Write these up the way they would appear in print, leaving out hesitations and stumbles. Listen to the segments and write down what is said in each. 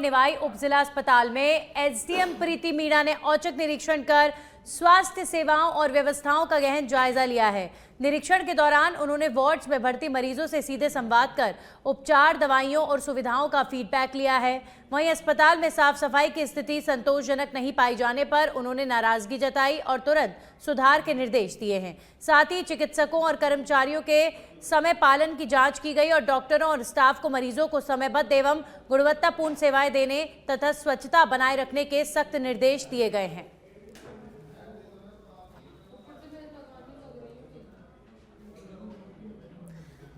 निवाई उप जिला अस्पताल में एसडीएम प्रीति मीणा ने औचक निरीक्षण कर स्वास्थ्य सेवाओं और व्यवस्थाओं का गहन जायजा लिया है। निरीक्षण के दौरान उन्होंने वार्ड्स में भर्ती मरीजों से सीधे संवाद कर उपचार, दवाइयों और सुविधाओं का फीडबैक लिया है। वहीं अस्पताल में साफ सफाई की स्थिति संतोषजनक नहीं पाई जाने पर उन्होंने नाराजगी जताई और तुरंत सुधार के निर्देश दिए हैं। साथ ही चिकित्सकों और कर्मचारियों के समय पालन की जांच की गई और डॉक्टरों और स्टाफ को मरीजों को समयबद्ध एवं गुणवत्तापूर्ण सेवाएं देने तथा स्वच्छता बनाए रखने के सख्त निर्देश दिए गए हैं।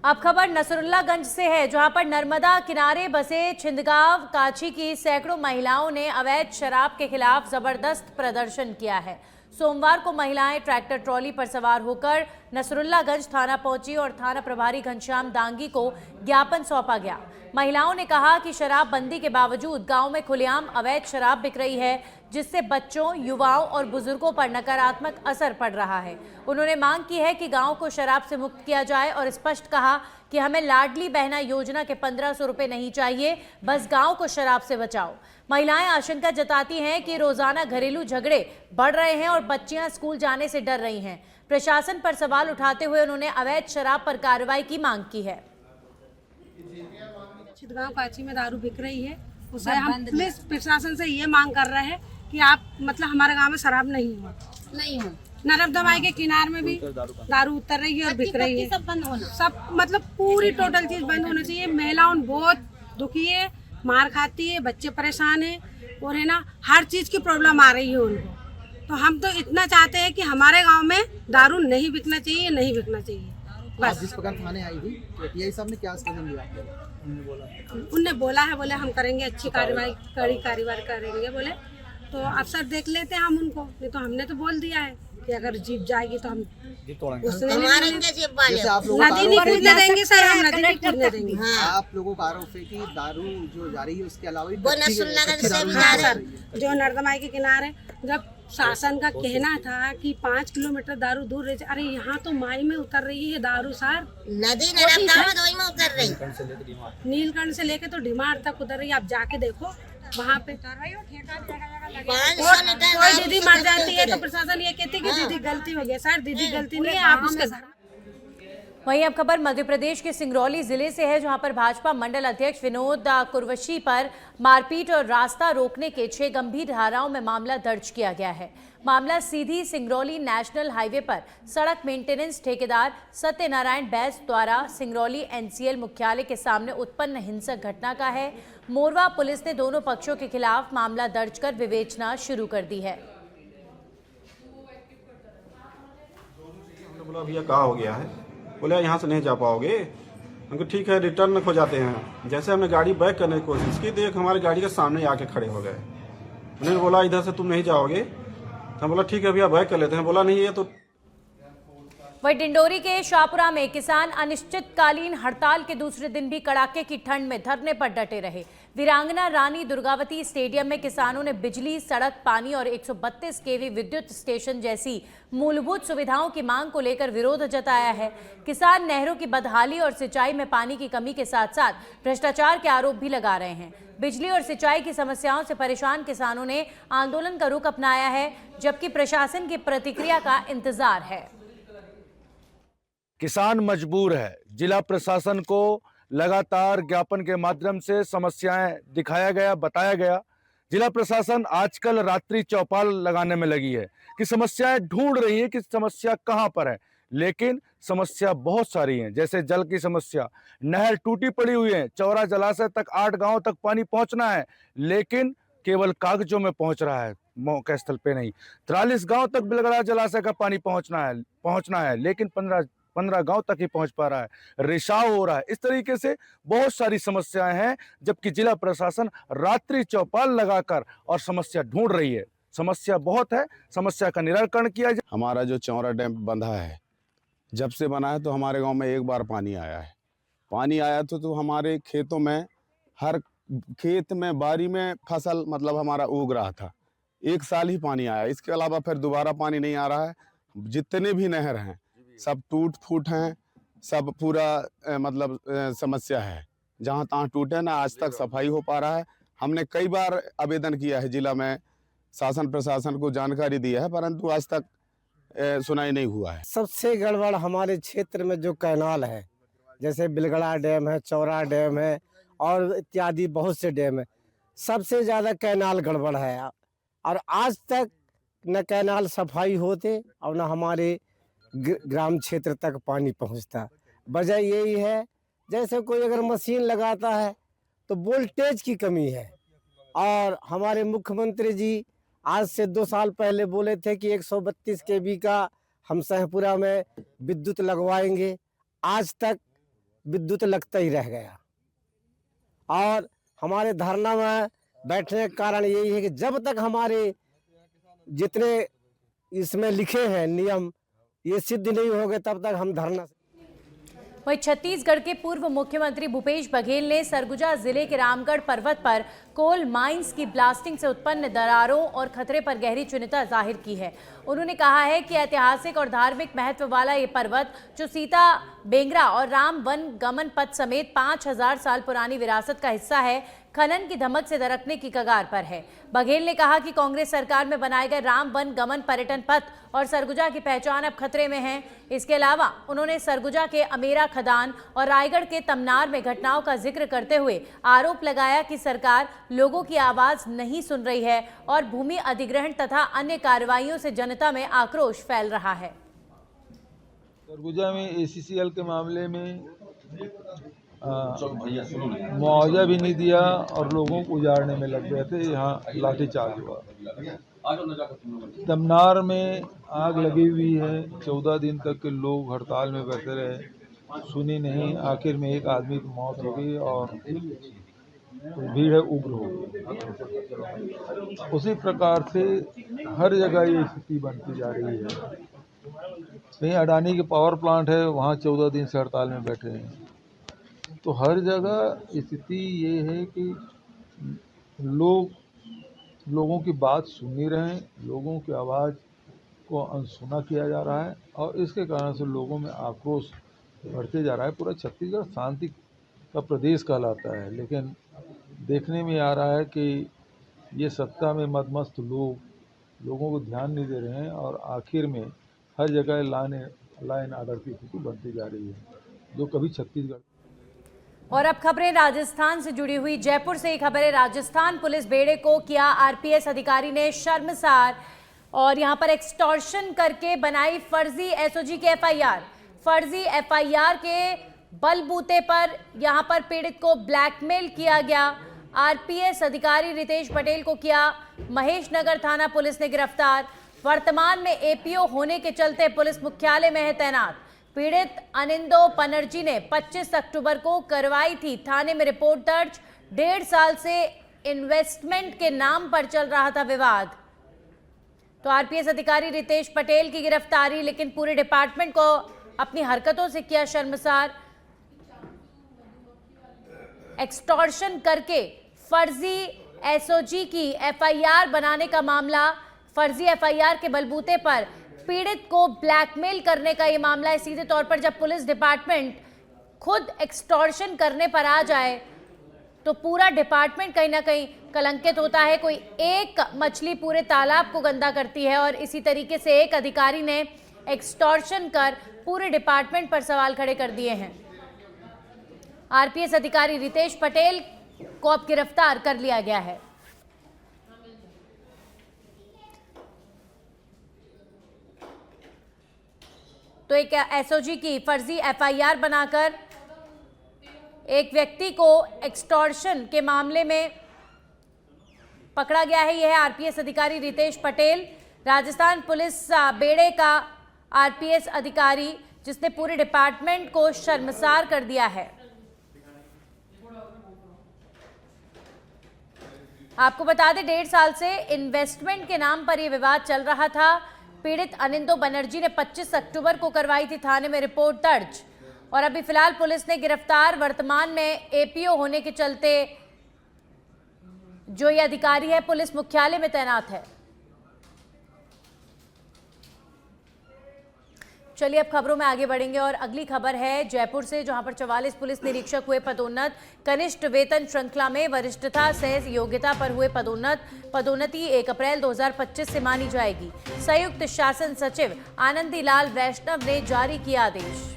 अब खबर नसरुल्लागंज से है, जहां पर नर्मदा किनारे बसे छिंदगांव काची की सैकड़ों महिलाओं ने अवैध शराब के खिलाफ जबरदस्त प्रदर्शन किया है। सोमवार को महिलाएं ट्रैक्टर ट्रॉली पर सवार होकर नसरुल्लागंज थाना पहुंची और थाना प्रभारी घनश्याम दांगी को ज्ञापन सौंपा गया। महिलाओं ने कहा कि शराबबंदी के बावजूद गांव में खुलेआम अवैध शराब बिक रही है, जिससे बच्चों, युवाओं और बुजुर्गों पर नकारात्मक असर पड़ रहा है। उन्होंने मांग की है कि गांव को शराब से मुक्त किया जाए और स्पष्ट कहा कि हमें लाडली बहना योजना के 1500 रुपए नहीं चाहिए, बस गांव को शराब से बचाओ। महिलाएं आशंका जताती हैं कि रोजाना घरेलू झगड़े बढ़ रहे हैं और बच्चियां स्कूल जाने से डर रही हैं। प्रशासन पर सवाल उठाते हुए उन्होंने अवैध शराब पर कार्रवाई की मांग की है। छिंदगांव काची में दारू बिक रही है, उसे हम पुलिस प्रशासन से ये मांग कर रहे हैं कि आप मतलब हमारे गांव में शराब नहीं हो। नर्मदा माई के किनारे में भी दारू उतर रही है और बिक रही है। सब बंद होना, सब मतलब पूरी टोटल चीज बंद होना चाहिए। महिलाओं बहुत दुखी है, मार खाती है, बच्चे परेशान है और है ना हर चीज की प्रॉब्लम आ रही है उनको। तो हम तो इतना चाहते हैं कि हमारे गांव में दारू नहीं बिकना चाहिए, नहीं बिकना चाहिए बस। जिस प्रकार थाने आई थी टीआई साहब ने क्या आश्वासन दिया? उनने बोला है, बोले हम करेंगे अच्छी कार्रवाई, कड़ी कार्रवाई करेंगे बोले। तो अफसर देख लेते हैं हम उनको, नहीं तो हमने तो बोल दिया है कि अगर जीप जाएगी तो हम उसने नदी नहीं कूदने देंगे सर, हम नदी नहीं कूदने देंगे। आप लोगों का आरोप है कि दारू जो जा रही है उसके अलावा सर जो नर्मदा माई के किनारे जब शासन का कहना था कि 5 किलोमीटर दारू दूर रहे, अरे यहाँ तो माई में उतर रही है दारू सर, नदी में उतर रही, नीलकंठ से लेके तो डिमांड तक उतर रही है। आप जाके देखो वहाँ पे कोई दीदी मर जाती है तो प्रशासन ये कहती है कि दीदी गलती हो गई। सर दीदी गलती नहीं है, आप उसके घर। वहीं अब खबर मध्य प्रदेश के सिंगरौली जिले से है, जहां पर भाजपा मंडल अध्यक्ष विनोद कुरवशी पर मारपीट और रास्ता रोकने के 6 गंभीर धाराओं में मामला दर्ज किया गया है। मामला सीधी सिंगरौली नेशनल हाईवे पर सड़क मेंटेनेंस ठेकेदार सत्यनारायण बैस द्वारा सिंगरौली एनसीएल मुख्यालय के सामने उत्पन्न हिंसक घटना का है। मोरवा पुलिस ने दोनों पक्षों के खिलाफ मामला दर्ज कर विवेचना शुरू कर दी है। बोला भैया कहाँ हो गया है, बोले यहाँ से नहीं जा पाओगे। हमको ठीक है रिटर्न हो जाते हैं। जैसे हमने गाड़ी बैक करने की कोशिश की तो एक हमारी गाड़ी के सामने आके खड़े हो गए। उन्होंने बोला इधर से तुम नहीं जाओगे, तो हम बोला ठीक है भैया बैक कर लेते हैं। बोला नहीं ये तो। वहीं डिंडोरी के शाहपुरा में किसान अनिश्चितकालीन हड़ताल के दूसरे दिन भी कड़ाके की ठंड में धरने पर डटे रहे। वीरांगना रानी दुर्गावती स्टेडियम में किसानों ने बिजली, सड़क, पानी और 132 केवी विद्युत स्टेशन जैसी मूलभूत सुविधाओं की मांग को लेकर विरोध जताया है। किसान नहरों की बदहाली और सिंचाई में पानी की कमी के साथ साथ भ्रष्टाचार के आरोप भी लगा रहे हैं। बिजली और सिंचाई की समस्याओं से परेशान किसानों ने आंदोलन का रुख अपनाया है, जबकि प्रशासन की प्रतिक्रिया का इंतजार है। किसान मजबूर है। जिला प्रशासन को लगातार ज्ञापन के माध्यम से समस्याएं दिखाया गया, बताया गया। जिला प्रशासन आजकल रात्रि चौपाल लगाने में लगी है कि समस्याएं ढूंढ रही है कि समस्या कहां पर है, लेकिन समस्या बहुत सारी है। जैसे जल की समस्या, नहर टूटी पड़ी हुई है, चौरा जलाशय तक 8 गांव तक पानी पहुंचना है, लेकिन केवल कागजों में पहुंच रहा है, मौके स्थल पे नहीं। 43 गांव तक बिलगड़ा जलाशय का पानी पहुंचना है, लेकिन 15 गांव तक ही पहुंच पा रहा है। रिसाव हो रहा है। इस तरीके से बहुत सारी समस्याएं हैं, जबकि जिला प्रशासन रात्रि चौपाल लगाकर और समस्या ढूंढ रही है। समस्या बहुत है, समस्या का निराकरण किया जाए। हमारा जो चौरा डैम बंधा है, जब से बना है तो हमारे गांव में एक बार पानी आया है। पानी आया तो हमारे खेतों में, हर खेत में, बारी में फसल मतलब हमारा उग रहा था। 1 साल ही पानी आया, इसके अलावा फिर दोबारा पानी नहीं आ रहा है। जितने भी नहर हैं सब टूट फूट हैं, सब पूरा मतलब समस्या है। जहाँ तहाँ टूटे ना, आज तक सफाई हो पा रहा है। हमने कई बार आवेदन किया है, जिला में शासन प्रशासन को जानकारी दिया है, परंतु आज तक सुनाई नहीं हुआ है। सबसे गड़बड़ हमारे क्षेत्र में जो कैनाल है, जैसे बिलगड़ा डैम है, चौरा डैम है और इत्यादि बहुत से डैम है, सबसे ज़्यादा कैनाल गड़बड़ है। और आज तक न कैनाल सफाई होते और न हमारे ग्राम क्षेत्र तक पानी पहुंचता। वजह यही है, जैसे कोई अगर मशीन लगाता है तो वोल्टेज की कमी है। और हमारे मुख्यमंत्री जी आज से 2 साल पहले बोले थे कि 132 kV का हम सहपुरा में विद्युत लगवाएंगे, आज तक विद्युत लगता ही रह गया। और हमारे धरना में बैठने का कारण यही है कि जब तक हमारे जितने इसमें लिखे हैं नियम ये सिद्ध नहीं होंगे तब तक हम धरना। वहीं छत्तीसगढ़ के पूर्व मुख्यमंत्री भूपेश बघेल ने सरगुजा जिले के रामगढ़ पर्वत पर कोल माइंस की ब्लास्टिंग से उत्पन्न दरारों और खतरे पर गहरी चिंता जाहिर की है। उन्होंने कहा है कि ऐतिहासिक और धार्मिक महत्व वाला ये पर्वत, जो सीता बेंगरा और राम वन गमन पथ समेत 5000 साल पुरानी विरासत का हिस्सा है, खनन की धमक से दरकने की कगार पर है। बघेल ने कहा कि कांग्रेस सरकार में बनाए गए राम वन गमन पर्यटन पथ और सरगुजा की पहचान अब खतरे में है। इसके अलावा उन्होंने सरगुजा के अमेरा खदान और रायगढ़ के तमनार में घटनाओं का जिक्र करते हुए आरोप लगाया कि सरकार लोगों की आवाज नहीं सुन रही है और भूमि अधिग्रहण तथा अन्य कार्रवाइयों से जनता में आक्रोश फैल रहा है। सरगुजा में ACCL के मामले में मुआवजा भी नहीं दिया और लोगों को उजाड़ने में लग गए थे। यहाँ लाठीचार्ज हुआ। तमनार में आग लगी हुई है, 14 दिन तक के लोग हड़ताल में बैठे रहे, सुनी नहीं। आखिर में एक आदमी की मौत हो गई और भीड़ है उग्र हो गई। उसी प्रकार से हर जगह ये स्थिति बनती जा रही है। कहीं अडानी के पावर प्लांट है, वहाँ 14 दिन से हड़ताल में बैठे हैं। तो हर जगह स्थिति ये है कि लोगों की बात सुन नहीं रहे, लोगों की आवाज़ को अनसुना किया जा रहा है और इसके कारण से लोगों में आक्रोश बढ़ते जा रहा है। पूरा छत्तीसगढ़ शांति का प्रदेश कहलाता है, लेकिन देखने में आ रहा है कि ये सत्ता में मदमस्त लोगों को ध्यान नहीं दे रहे हैं और आखिर में हर जगह लॉ एंड ऑर्डर की स्थिति बनती जा रही है, जो कभी छत्तीसगढ़। और अब खबरें राजस्थान से जुड़ी हुई। जयपुर से खबर है, राजस्थान पुलिस बेड़े को किया RPS अधिकारी ने शर्मसार और यहां पर एक्सटॉर्शन करके बनाई फर्जी SOG की FIR। फर्जी FIR के बलबूते पर यहां पर पीड़ित को ब्लैकमेल किया गया। RPS अधिकारी रितेश पटेल को किया महेश नगर थाना पुलिस ने गिरफ्तार। वर्तमान में APO होने के चलते पुलिस मुख्यालय में है तैनात। पीड़ित अनिंदो बनर्जी ने 25 अक्टूबर को करवाई थी थाने में रिपोर्ट दर्ज। 1.5 साल से इन्वेस्टमेंट के नाम पर चल रहा था विवाद। तो RPS अधिकारी रितेश पटेल की गिरफ्तारी, लेकिन पूरे डिपार्टमेंट को अपनी हरकतों से किया शर्मसार। एक्सटॉर्शन करके फर्जी SOG की FIR बनाने का मामला, फर्जी FIR के बलबूते पर पीड़ित को ब्लैकमेल करने का ये मामला है। सीधे तौर पर जब पुलिस डिपार्टमेंट खुद एक्सटॉर्शन करने पर आ जाए तो पूरा डिपार्टमेंट कहीं ना कहीं कलंकित होता है। कोई एक मछली पूरे तालाब को गंदा करती है और इसी तरीके से एक अधिकारी ने एक्सटॉर्शन कर पूरे डिपार्टमेंट पर सवाल खड़े कर दिए हैं। RPS अधिकारी रितेश पटेल को अब गिरफ्तार कर लिया गया है। तो एक SOG की फर्जी FIR बनाकर एक व्यक्ति को एक्सटॉर्शन के मामले में पकड़ा गया है। यह है RPS अधिकारी रितेश पटेल, राजस्थान पुलिस बेड़े का RPS अधिकारी, जिसने पूरे डिपार्टमेंट को शर्मसार कर दिया है। आपको बता दें, 1.5 साल से इन्वेस्टमेंट के नाम पर यह विवाद चल रहा था। पीड़ित अनिंदो बनर्जी ने 25 अक्टूबर को करवाई थी थाने में रिपोर्ट दर्ज और अभी फिलहाल पुलिस ने गिरफ्तार। वर्तमान में APO होने के चलते जो ये अधिकारी है पुलिस मुख्यालय में तैनात है। चलिए अब खबरों में आगे बढ़ेंगे और अगली खबर है जयपुर से, जहां पर 44 पुलिस निरीक्षक हुए पदोन्नत। कनिष्ठ वेतन श्रृंखला में वरिष्ठता सह योग्यता पर हुए पदोन्नति 1 अप्रैल 2025 से मानी जाएगी। संयुक्त शासन सचिव आनंदी लाल वैष्णव ने जारी किया आदेश।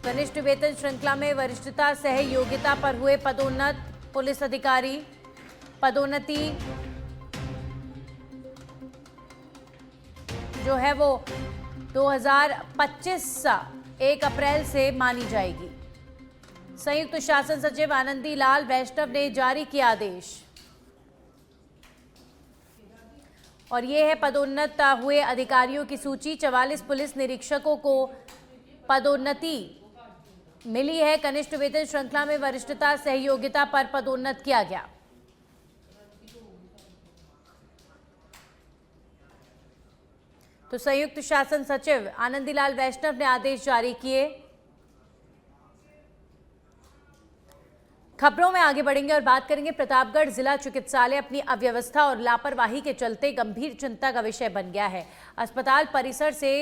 कनिष्ठ वेतन श्रृंखला में वरिष्ठता सह योग्यता पर हुए पदोन्नत पुलिस अधिकारी पदोन्नति जो है वो 2025 1 अप्रैल से मानी जाएगी। संयुक्त शासन सचिव आनंदी लाल वैष्णव ने जारी किया आदेश और ये है पदोन्नत हुए अधिकारियों की सूची। 44 पुलिस निरीक्षकों को पदोन्नति मिली है। कनिष्ठ वेतन श्रृंखला में वरिष्ठता सहयोगिता पर पदोन्नत किया गया। तो संयुक्त शासन सचिव आनंदीलाल वैष्णव ने आदेश जारी किए। खबरों में आगे बढ़ेंगे और बात करेंगे प्रतापगढ़ जिला चिकित्सालय अपनी अव्यवस्था और लापरवाही के चलते गंभीर चिंता का विषय बन गया है। अस्पताल परिसर से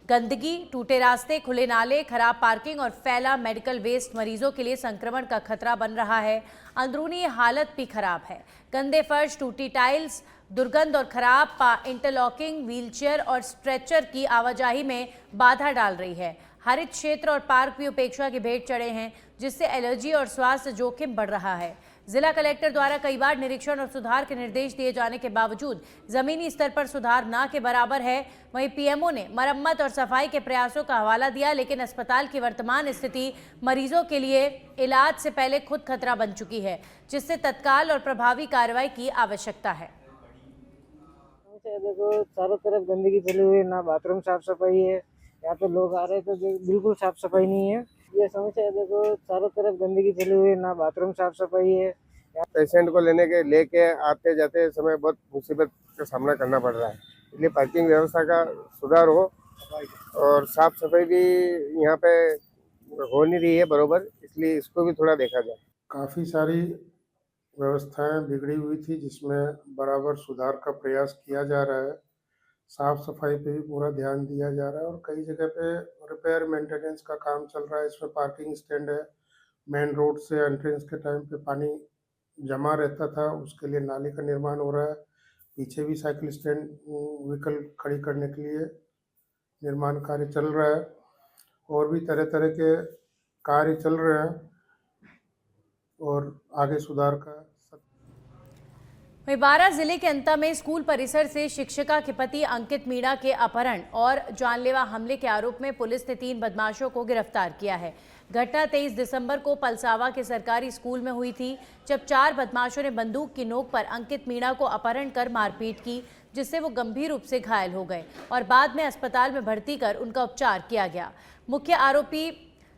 गंदगी, टूटे रास्ते, खुले नाले, खराब पार्किंग और फैला मेडिकल वेस्ट मरीजों के लिए संक्रमण का खतरा बन रहा है। अंदरूनी हालत भी खराब है। गंदे फर्श, टूटी टाइल्स, दुर्गंध और खराब इंटरलॉकिंग व्हीलचेयर और स्ट्रेचर की आवाजाही में बाधा डाल रही है। हरित क्षेत्र और पार्क भी उपेक्षा की भेंट चढ़े हैं, जिससे एलर्जी और स्वास्थ्य जोखिम बढ़ रहा है। जिला कलेक्टर द्वारा कई बार निरीक्षण और सुधार के निर्देश दिए जाने के बावजूद जमीनी स्तर पर सुधार ना के बराबर है। वहीं पीएमओ ने मरम्मत और सफाई के प्रयासों का हवाला दिया, लेकिन अस्पताल की वर्तमान स्थिति मरीजों के लिए इलाज से पहले खुद खतरा बन चुकी है, जिससे तत्काल और प्रभावी कार्रवाई की आवश्यकता है। देखो चारों तरफ गंदगी फैली हुई है, ना बाथरूम साफ सफाई है। यहाँ पे लोग आ रहे हैं तो बिल्कुल साफ सफाई नहीं है। ये समस्या है, देखो चारों तरफ गंदगी फैली हुई है, ना बाथरूम साफ सफाई है। पेशेंट को लेके आते जाते समय बहुत मुसीबत का सामना करना पड़ रहा है। इसलिए पार्किंग व्यवस्था का सुधार हो और साफ सफाई भी यहाँ पे हो नहीं रही है बरोबर, इसलिए इसको भी थोड़ा देखा जाए। काफ़ी सारी व्यवस्थाएं बिगड़ी हुई थी, जिसमें बराबर सुधार का प्रयास किया जा रहा है। साफ सफाई पे भी पूरा ध्यान दिया जा रहा है और कई जगह पे रिपेयर मेंटेनेंस का काम चल रहा है। इसमें पार्किंग स्टैंड है, मेन रोड से एंट्रेंस के टाइम पे पानी जमा रहता था, उसके लिए नाले का निर्माण हो रहा है। पीछे भी साइकिल स्टैंड व्हीकल खड़ी करने के लिए निर्माण कार्य चल रहा है और भी तरह तरह के कार्य चल रहे हैं और आगे सुधार का। वहीं बारां जिले के अंता में स्कूल परिसर से शिक्षिका के पति अंकित मीणा के अपहरण और जानलेवा हमले के आरोप में पुलिस ने 3 बदमाशों को गिरफ्तार किया है। घटना 23 दिसंबर को पलसावा के सरकारी स्कूल में हुई थी, जब 4 बदमाशों ने बंदूक की नोक पर अंकित मीणा को अपहरण कर मारपीट की, जिससे वो गंभीर रूप से घायल हो गए और बाद में अस्पताल में भर्ती कर उनका उपचार किया गया। मुख्य आरोपी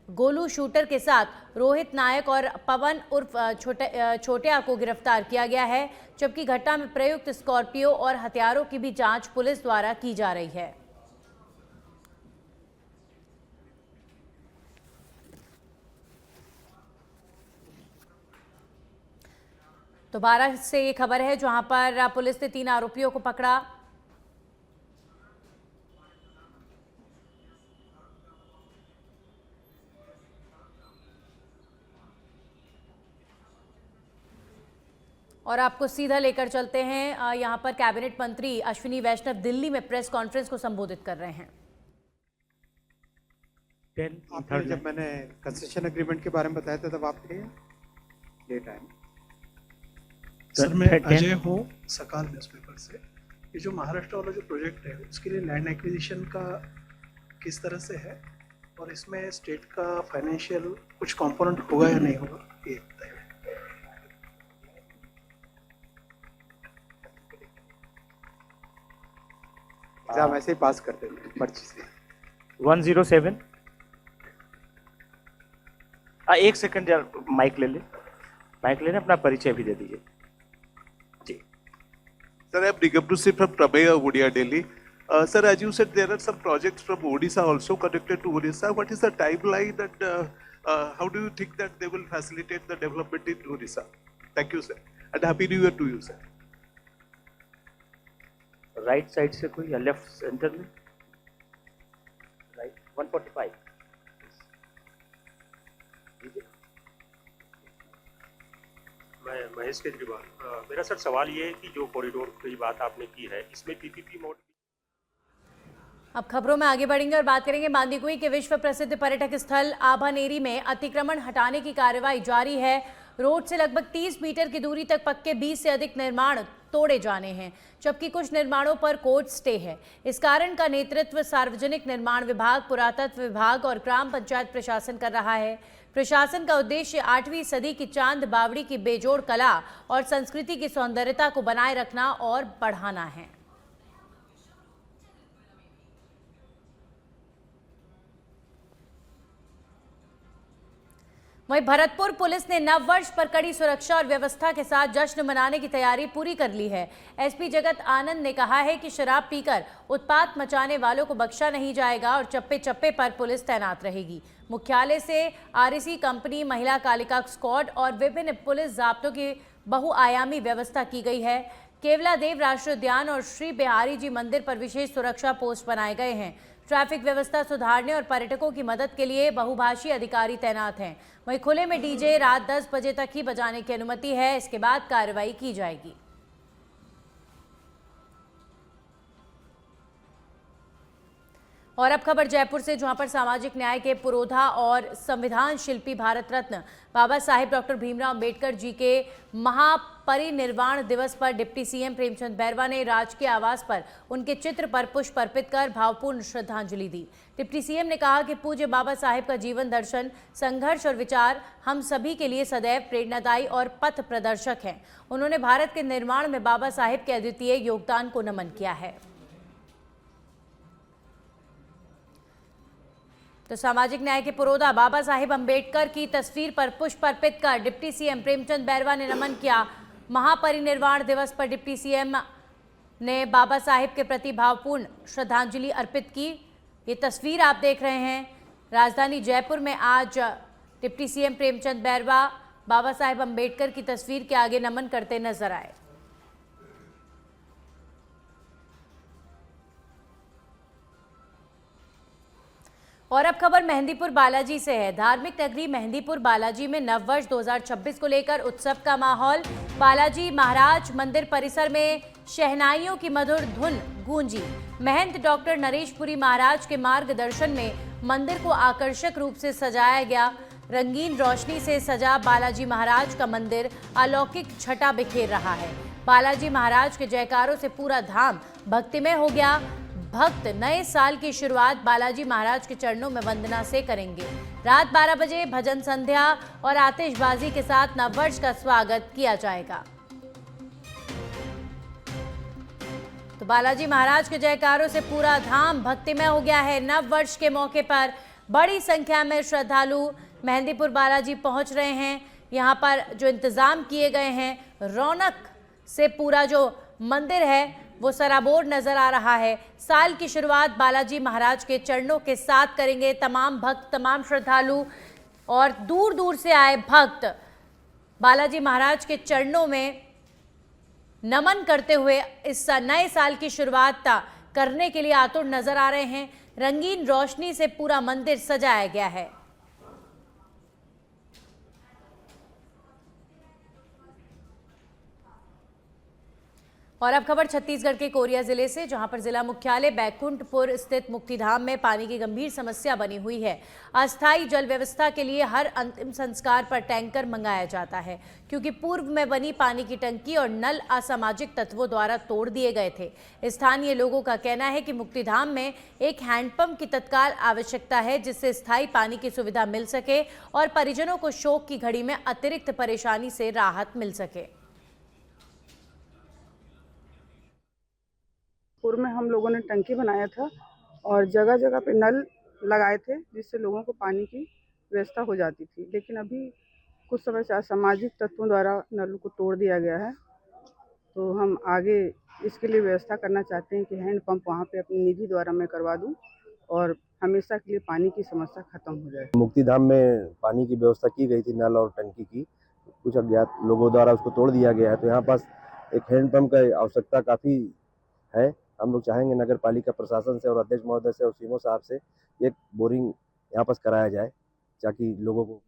गोलू शूटर के साथ रोहित नायक और पवन उर्फ छोटिया को गिरफ्तार किया गया है, जबकि घटना में प्रयुक्त स्कॉर्पियो और हथियारों की भी जांच पुलिस द्वारा की जा रही है। तो बारां से ये खबर है, जहां पर पुलिस ने 3 आरोपियों को पकड़ा। और आपको सीधा लेकर चलते हैं, यहाँ पर कैबिनेट मंत्री अश्विनी वैष्णव दिल्ली में प्रेस कॉन्फ्रेंस को संबोधित कर रहे हैं। आपने जब मैंने कंसेशन एग्रीमेंट के बारे में बताया था तब आप थे डे टाइम? सर मैं अजय हूँ सकाल न्यूज़पेपर से। ये जो महाराष्ट्र वाला जो प्रोजेक्ट है उसके लिए लैंड एक्विजिशन का किस तरह से है और इसमें स्टेट का फाइनेंशियल कुछ कंपोनेंट होगा या नहीं होगा, ये बताइए। एग्जाम ऐसे ही पास करते हैं पर्ची से। 107 एक सेकंड यार, माइक ले लें, अपना परिचय भी दे दीजिए जी। Sir, I am Digambrusi from Prameya, Odia, Delhi. Sir, as you said, there are some projects from Odisha also connected to Odisha. What is the timeline and how do you think that they will facilitate the development in Odisha? Thank you, sir. And Happy New Year to you, sir. Right side से कोई या left centre में? Right 145। मैं महेश केजरीवाल। मेरा sir सवाल ये है कि जो कॉरिडोर की बात आपने की है, इसमें पीपीपी मोड। अब खबरों में आगे बढ़ेंगे और बात करेंगे बांदीकुई के विश्व प्रसिद्ध पर्यटक स्थल आभानेरी में अतिक्रमण हटाने की कार्रवाई जारी है। रोड से लगभग 30 मीटर की दूरी तक पक्के 20 से अधिक निर्माण तोड़े जाने हैं, जबकि कुछ निर्माणों पर कोर्ट स्टे है। इस कारण का नेतृत्व सार्वजनिक निर्माण विभाग, पुरातत्व विभाग और ग्राम पंचायत प्रशासन कर रहा है। प्रशासन का उद्देश्य 8वीं सदी की चांद बावड़ी की बेजोड़ कला और संस्कृति की सौंदर्यता को बनाए रखना और बढ़ाना है। वहीं भरतपुर पुलिस ने नव वर्ष पर कड़ी सुरक्षा और व्यवस्था के साथ जश्न मनाने की तैयारी पूरी कर ली है। एसपी जगत आनंद ने कहा है कि शराब पीकर उत्पात मचाने वालों को बख्शा नहीं जाएगा और चप्पे चप्पे पर पुलिस तैनात रहेगी। मुख्यालय से आरएसी कंपनी, महिला कालिका स्क्वाड और विभिन्न पुलिस जाब्तों की बहुआयामी व्यवस्था की गई है। केवलादेव राष्ट्रीय उद्यान और श्री बिहारी जी मंदिर पर विशेष सुरक्षा पोस्ट बनाए गए हैं। ट्रैफिक व्यवस्था सुधारने और पर्यटकों की मदद के लिए बहुभाषी अधिकारी तैनात हैं। वहीं खुले में डीजे रात 10 बजे तक ही बजाने की अनुमति है। इसके बाद कार्रवाई की जाएगी। और अब खबर जयपुर से, जहां पर सामाजिक न्याय के पुरोधा और संविधान शिल्पी भारत रत्न बाबा साहेब डॉक्टर भीमराव अंबेडकर जी के महापरिनिर्वाण दिवस पर डिप्टी सीएम प्रेमचंद बैरवा ने राजकीय आवास पर उनके चित्र पर पुष्प अर्पित कर भावपूर्ण श्रद्धांजलि दी। डिप्टी सीएम ने कहा कि पूज्य बाबा साहेब का जीवन दर्शन, संघर्ष और विचार हम सभी के लिए सदैव प्रेरणादायी और पथ प्रदर्शक हैं। उन्होंने भारत के निर्माण में बाबा साहेब के अद्वितीय योगदान को नमन किया है। तो सामाजिक न्याय के पुरोधा बाबा साहेब अंबेडकर की तस्वीर पर पुष्प अर्पित कर डिप्टी सीएम प्रेमचंद बैरवा ने नमन किया। महापरिनिर्वाण दिवस पर डिप्टी सीएम ने बाबा साहेब के प्रति भावपूर्ण श्रद्धांजलि अर्पित की। ये तस्वीर आप देख रहे हैं। राजधानी जयपुर में आज डिप्टी सीएम प्रेमचंद बैरवा बाबा साहेब अंबेडकर की तस्वीर के आगे नमन करते नजर आए। और अब खबर मेहंदीपुर बालाजी से है। धार्मिक नगरी मेहंदीपुर बालाजी में नववर्ष 2026 को लेकर उत्सव का माहौल। बालाजी महाराज मंदिर परिसर में शहनाइयों की मधुर धुन गूंजी। महंत डॉक्टर नरेशपुरी महाराज के मार्गदर्शन में मंदिर को आकर्षक रूप से सजाया गया। रंगीन रोशनी से सजा बालाजी महाराज का मंदिर अलौकिक छटा बिखेर रहा है। बालाजी महाराज के जयकारों से पूरा धाम भक्तिमय हो गया। भक्त नए साल की शुरुआत बालाजी महाराज के चरणों में वंदना से करेंगे। रात 12 बजे भजन संध्या और आतिशबाजी के साथ नववर्ष का स्वागत किया जाएगा। तो बालाजी महाराज के जयकारों से पूरा धाम भक्तिमय हो गया है। नववर्ष के मौके पर बड़ी संख्या में श्रद्धालु मेहंदीपुर बालाजी पहुंच रहे हैं। यहाँ पर जो इंतजाम किए गए हैं, रौनक से पूरा जो मंदिर है वो सराबोर नजर आ रहा है। साल की शुरुआत बालाजी महाराज के चरणों के साथ करेंगे तमाम भक्त, तमाम श्रद्धालु और दूर दूर से आए भक्त बालाजी महाराज के चरणों में नमन करते हुए इस नए साल की शुरुआत करने के लिए आतुर नजर आ रहे हैं। रंगीन रोशनी से पूरा मंदिर सजाया गया है। और अब खबर छत्तीसगढ़ के कोरिया जिले से, जहां पर जिला मुख्यालय बैकुंठपुर स्थित मुक्तिधाम में पानी की गंभीर समस्या बनी हुई है। अस्थायी जल व्यवस्था के लिए हर अंतिम संस्कार पर टैंकर मंगाया जाता है, क्योंकि पूर्व में बनी पानी की टंकी और नल असामाजिक तत्वों द्वारा तोड़ दिए गए थे। स्थानीय लोगों का कहना है कि मुक्तिधाम में एक हैंडपंप की तत्काल आवश्यकता है, जिससे स्थायी पानी की सुविधा मिल सके और परिजनों को शोक की घड़ी में अतिरिक्त परेशानी से राहत मिल सके। पूर्व में हम लोगों ने टंकी बनाया था और जगह जगह पे नल लगाए थे, जिससे लोगों को पानी की व्यवस्था हो जाती थी। लेकिन अभी कुछ समय से असामाजिक तत्वों द्वारा नल को तोड़ दिया गया है, तो हम आगे इसके लिए व्यवस्था करना चाहते हैं कि हैंडपंप वहाँ पे अपनी निधि द्वारा मैं करवा दूँ और हमेशा के लिए पानी की समस्या खत्म हो जाए। मुक्तिधाम में पानी की व्यवस्था की गई थी, नल और टंकी की, कुछ अज्ञात लोगों द्वारा उसको तोड़ दिया गया है। तो यहाँ पास एक हैंडपंप का आवश्यकता काफ़ी है, हम लोग चाहेंगे नगर पालिका प्रशासन से और अध्यक्ष महोदय से और सीएमओ साहब से एक बोरिंग यहाँ पर कराया जाए ताकि लोगों को